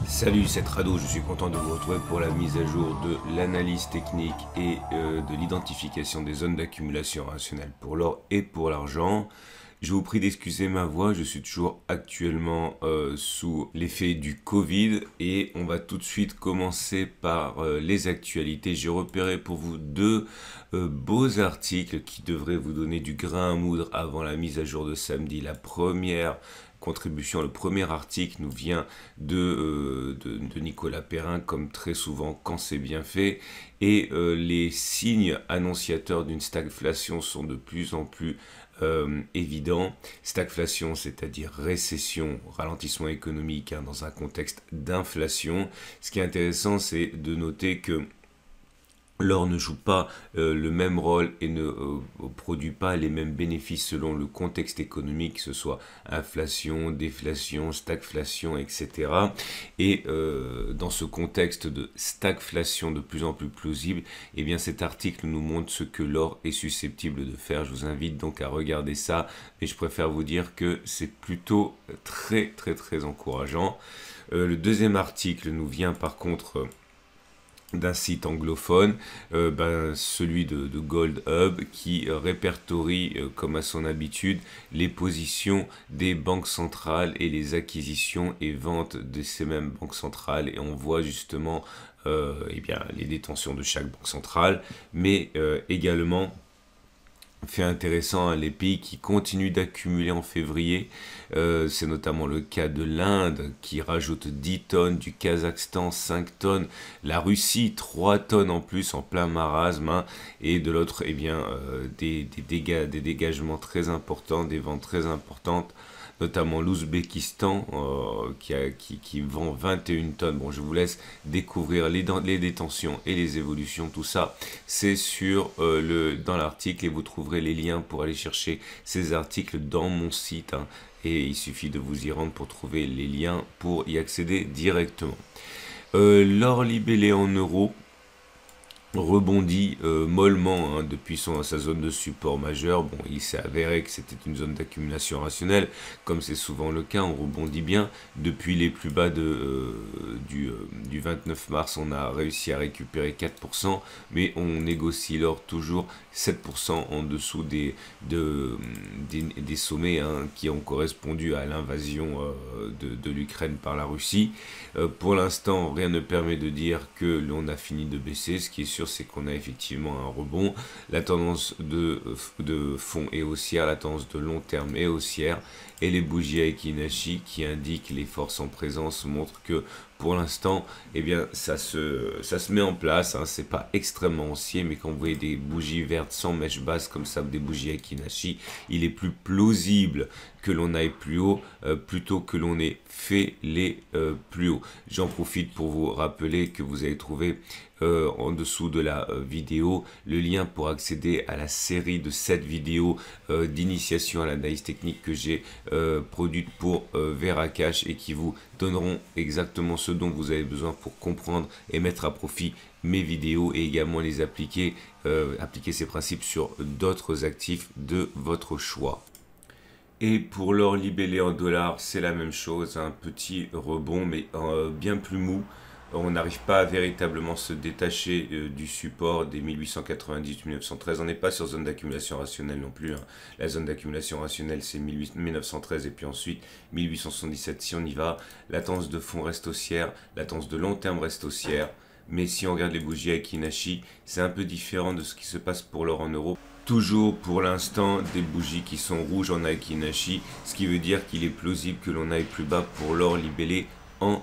Salut, c'est Rado, je suis content de vous retrouver pour la mise à jour de l'analyse technique et de l'identification des zones d'accumulation rationnelle pour l'or et pour l'argent. Je vous prie d'excuser ma voix, je suis toujours actuellement sous l'effet du Covid et on va tout de suite commencer par les actualités. J'ai repéré pour vous deux beaux articles qui devraient vous donner du grain à moudre avant la mise à jour de samedi. La première contribution, le premier article nous vient de Nicolas Perrin, comme très souvent quand c'est bien fait, et les signes annonciateurs d'une stagflation sont de plus en plus évidents. Stagflation, c'est-à-dire récession, ralentissement économique dans un contexte d'inflation. Ce qui est intéressant, c'est de noter que l'or ne joue pas le même rôle et ne produit pas les mêmes bénéfices selon le contexte économique, que ce soit inflation, déflation, stagflation, etc. Et dans ce contexte de stagflation de plus en plus plausible, eh bien cet article nous montre ce que l'or est susceptible de faire. Je vous invite donc à regarder ça, mais je préfère vous dire que c'est plutôt très encourageant. Le deuxième article nous vient par contre d'un site anglophone, celui de Gold Hub, qui répertorie, comme à son habitude, les positions des banques centrales et les acquisitions et ventes de ces mêmes banques centrales. Et on voit justement les détentions de chaque banque centrale, mais également fait intéressant, les pays qui continuent d'accumuler en février, c'est notamment le cas de l'Inde qui rajoute 10 tonnes, du Kazakhstan 5 tonnes, la Russie 3 tonnes en plus en plein marasme, et de l'autre des dégagements très importants, des ventes très importantes, notamment l'Ouzbékistan qui vend 21 tonnes. Bon, je vous laisse découvrir les détentions et les évolutions, tout ça, c'est dans l'article, et vous trouverez les liens pour aller chercher ces articles dans mon site, et il suffit de vous y rendre pour trouver les liens pour y accéder directement. L'or libellé en euros rebondit mollement depuis sa zone de support majeur. Bon, il s'est avéré que c'était une zone d'accumulation rationnelle, comme c'est souvent le cas, on rebondit bien. Depuis les plus bas du 29 mars, on a réussi à récupérer 4%, mais on négocie l'or toujours 7% en dessous des sommets qui ont correspondu à l'invasion de l'Ukraine par la Russie. Pour l'instant, rien ne permet de dire que l'on a fini de baisser. Ce qui est sûr, c'est qu'on a effectivement un rebond. La tendance de fond est haussière, la tendance de long terme est haussière, et les bougies Aiki-Nashi qui indiquent les forces en présence montrent que pour l'instant, ça se met en place. C'est pas extrêmement haussier, mais quand vous voyez des bougies vertes sans mèche basse comme ça, des bougies Aiki-Nashi, il est plus plausible que l'on aille plus haut plutôt que l'on ait fait les plus hauts. J'en profite pour vous rappeler que vous allez trouver en dessous de la vidéo le lien pour accéder à la série de 7 vidéos d'initiation à l'analyse technique que j'ai produite pour Veracash, et qui vous donneront exactement ce dont vous avez besoin pour comprendre et mettre à profit mes vidéos, et également les appliquer ces principes sur d'autres actifs de votre choix. Et pour l'or libellé en dollars, c'est la même chose, un petit rebond, mais bien plus mou. On n'arrive pas à véritablement se détacher du support des 1890-1913. On n'est pas sur zone d'accumulation rationnelle non plus. La zone d'accumulation rationnelle, c'est 1913 et puis ensuite 1877. Si on y va, la tendance de fond reste haussière, la tendance de long terme reste haussière. Mais si on regarde les bougies Aiki-Nashi, c'est un peu différent de ce qui se passe pour l'or en euros. Toujours pour l'instant des bougies qui sont rouges en Aiki-Nashi, ce qui veut dire qu'il est plausible que l'on aille plus bas pour l'or libellé en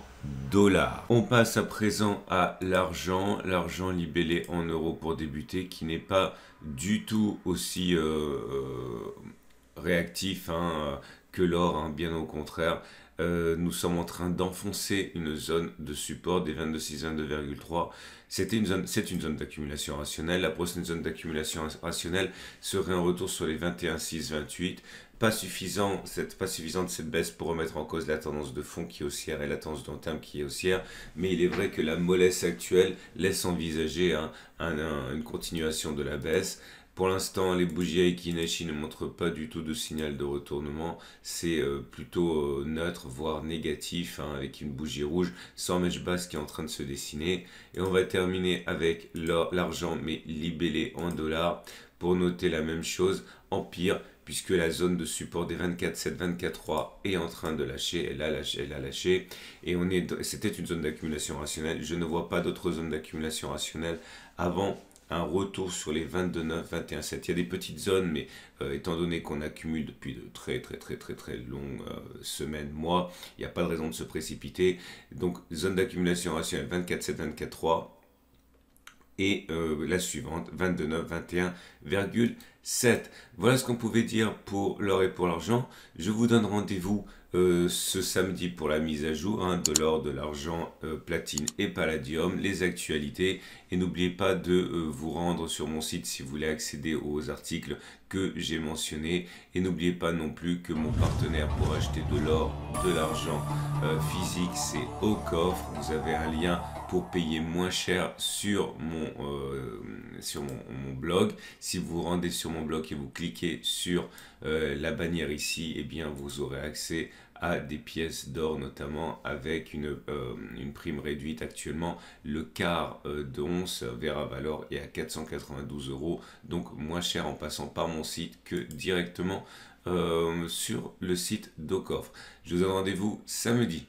dollars. On passe à présent à l'argent libellé en euros pour débuter, qui n'est pas du tout aussi réactif que l'or, bien au contraire. Nous sommes en train d'enfoncer une zone de support des 22,6, 22,3. C'est une zone d'accumulation rationnelle. La prochaine zone d'accumulation rationnelle serait un retour sur les 21,6, 28. Pas suffisante cette baisse pour remettre en cause la tendance de fond qui est haussière et la tendance de long terme qui est haussière, mais il est vrai que la mollesse actuelle laisse envisager une continuation de la baisse. Pour l'instant, les bougies Aiki-Nashi ne montrent pas du tout de signal de retournement. C'est plutôt neutre, voire négatif, hein, avec une bougie rouge sans mèche basse qui est en train de se dessiner. Et on va terminer avec l'argent, mais libellé en dollars, pour noter la même chose, empire, puisque la zone de support des 24,7, 24,3 est en train de lâcher, elle a lâché, et c'était une zone d'accumulation rationnelle. Je ne vois pas d'autres zones d'accumulation rationnelle avant un retour sur les 22,9, 21,7. Il y a des petites zones, mais étant donné qu'on accumule depuis de très longues semaines, mois, il n'y a pas de raison de se précipiter. Donc, zone d'accumulation rationnelle 24,7, 24,3. Et la suivante, 22,9, 21,7. Voilà ce qu'on pouvait dire pour l'or et pour l'argent. Je vous donne rendez-vous ce samedi pour la mise à jour, hein, de l'or, de l'argent, platine et palladium, les actualités. Et n'oubliez pas de vous rendre sur mon site si vous voulez accéder aux articles que j'ai mentionnés. Et n'oubliez pas non plus que mon partenaire pour acheter de l'or, de l'argent physique, c'est Au Coffre. Vous avez un lien pour payer moins cher sur mon blog. Si vous vous rendez sur mon blog et vous cliquez sur la bannière ici, eh bien vous aurez accès à des pièces d'or, notamment avec une prime réduite. Actuellement, le quart d'once Vera Valor est à 492 €, donc moins cher en passant par mon site que directement sur le site d'Au Coffre. Je vous donne rendez-vous samedi.